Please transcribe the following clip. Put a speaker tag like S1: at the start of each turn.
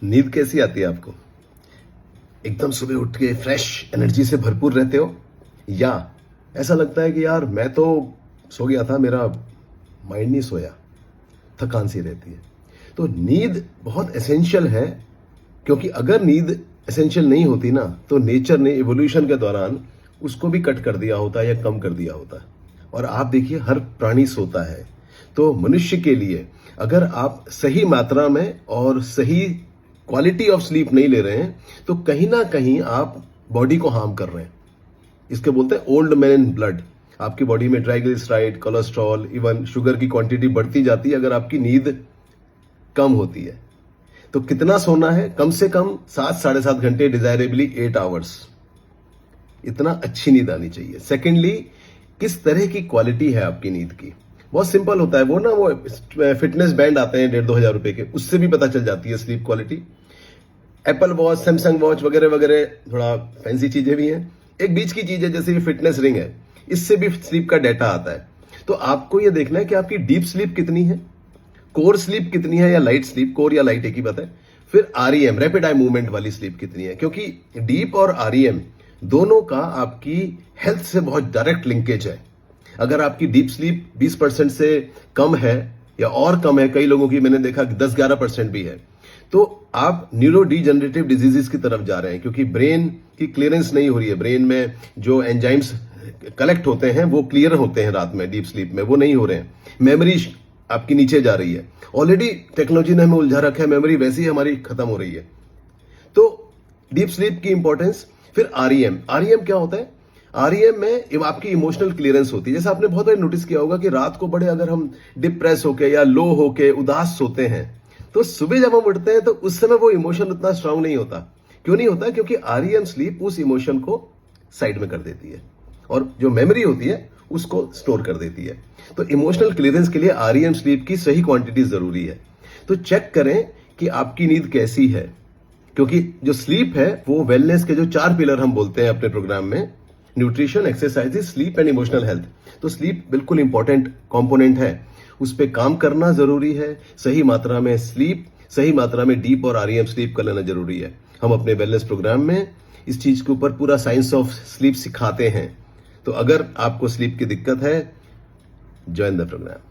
S1: नींद कैसी आती है आपको? एकदम सुबह उठ के फ्रेश एनर्जी से भरपूर रहते हो, या ऐसा लगता है कि यार मैं तो सो गया था, मेरा माइंड नहीं सोया, थकान सी रहती है? तो नींद बहुत एसेंशियल है, क्योंकि अगर नींद एसेंशियल नहीं होती ना, तो नेचर ने इवोल्यूशन के दौरान उसको भी कट कर दिया होता या कम कर दिया होता। और आप देखिए, हर प्राणी सोता है। तो मनुष्य के लिए अगर आप सही मात्रा में और सही क्वालिटी ऑफ स्लीप नहीं ले रहे हैं, तो कहीं ना कहीं आप बॉडी को हार्म कर रहे हैं। इसके बोलते हैं ओल्ड मैन इन ब्लड। आपकी बॉडी में ट्राइग्लिसराइड, कोलेस्ट्रॉल, इवन शुगर की क्वांटिटी बढ़ती जाती है अगर आपकी नींद कम होती है। तो कितना सोना है? कम से कम 7-7.5 घंटे, डिजायरेबली 8 आवर्स। इतना अच्छी नींद आनी चाहिए। सेकेंडली, किस तरह की क्वालिटी है आपकी नींद की? बहुत सिंपल होता है। वो फिटनेस बैंड आते हैं 1,500-2 हजार रुपए के, उससे भी पता चल जाती है sleep quality. Apple watch, Samsung watch वगैरह वगैरह, थोड़ा फैंसी चीजें भी हैं। एक बीच की चीज है जैसे ये फिटनेस रिंग है, इससे भी स्लीप का डाटा आता है। तो आपको ये देखना है कि आपकी डीप स्लीप कितनी है, कोर स्लीप कितनी है, या लाइट स्लीप, कोर या लाइट एक ही बात है। फिर आरईएम, रैपिड आई मूवमेंट वाली स्लीप कितनी है, क्योंकि डीप और आरईएम दोनों का आपकी हेल्थ से बहुत डायरेक्ट लिंकेज है। अगर आपकी डीप स्लीप 20% से कम है या और कम है, कई लोगों की मैंने देखा 10-11% भी है, तो आप न्यूरो डिजेनरेटिव डिजीजेस की तरफ जा रहे हैं, क्योंकि ब्रेन की क्लियरेंस नहीं हो रही है। ब्रेन में जो एंजाइम्स कलेक्ट होते हैं वो क्लियर होते हैं रात में, डीप स्लीप में वो नहीं हो रहे हैं। मेमोरी आपकी नीचे जा रही है। ऑलरेडी टेक्नोलॉजी ने हमें उलझा रखा है, मेमोरी वैसी हमारी खत्म हो रही है। तो डीप स्लीप की इंपॉर्टेंस। फिर आरईएम। आरईएम क्या होता है? आरईएम में आपकी इमोशनल क्लियरेंस होती है। जैसे आपने बहुत बार नोटिस किया होगा कि रात को बड़े अगर हम डिप्रेस होके या लो होके उदास सोते हैं, तो सुबह जब हम उठते हैं तो उस समय वो इमोशन उतना स्ट्रांग नहीं होता। क्यों नहीं होता? क्योंकि आरईएम स्लीप उस इमोशन को साइड में कर देती है और जो मेमोरी होती है उसको स्टोर कर देती है। तो इमोशनल क्लियरेंस के लिए आरईएम स्लीप की सही क्वांटिटी जरूरी है। तो चेक करें कि आपकी नींद कैसी है, क्योंकि जो स्लीप है वो वेलनेस के जो 4 पिलर हम बोलते हैं अपने प्रोग्राम में, nutrition, exercise, sleep and emotional health. तो स्लीप बिल्कुल इंपॉर्टेंट कंपोनेंट है, उस पर काम करना जरूरी है। सही मात्रा में स्लीप, सही मात्रा में डीप और आरईएम स्लीप कर लेना जरूरी है। हम अपने वेलनेस प्रोग्राम में इस चीज के ऊपर पूरा साइंस ऑफ स्लीप सिखाते हैं। तो अगर आपको स्लीप की दिक्कत है, ज्वाइन द प्रोग्राम।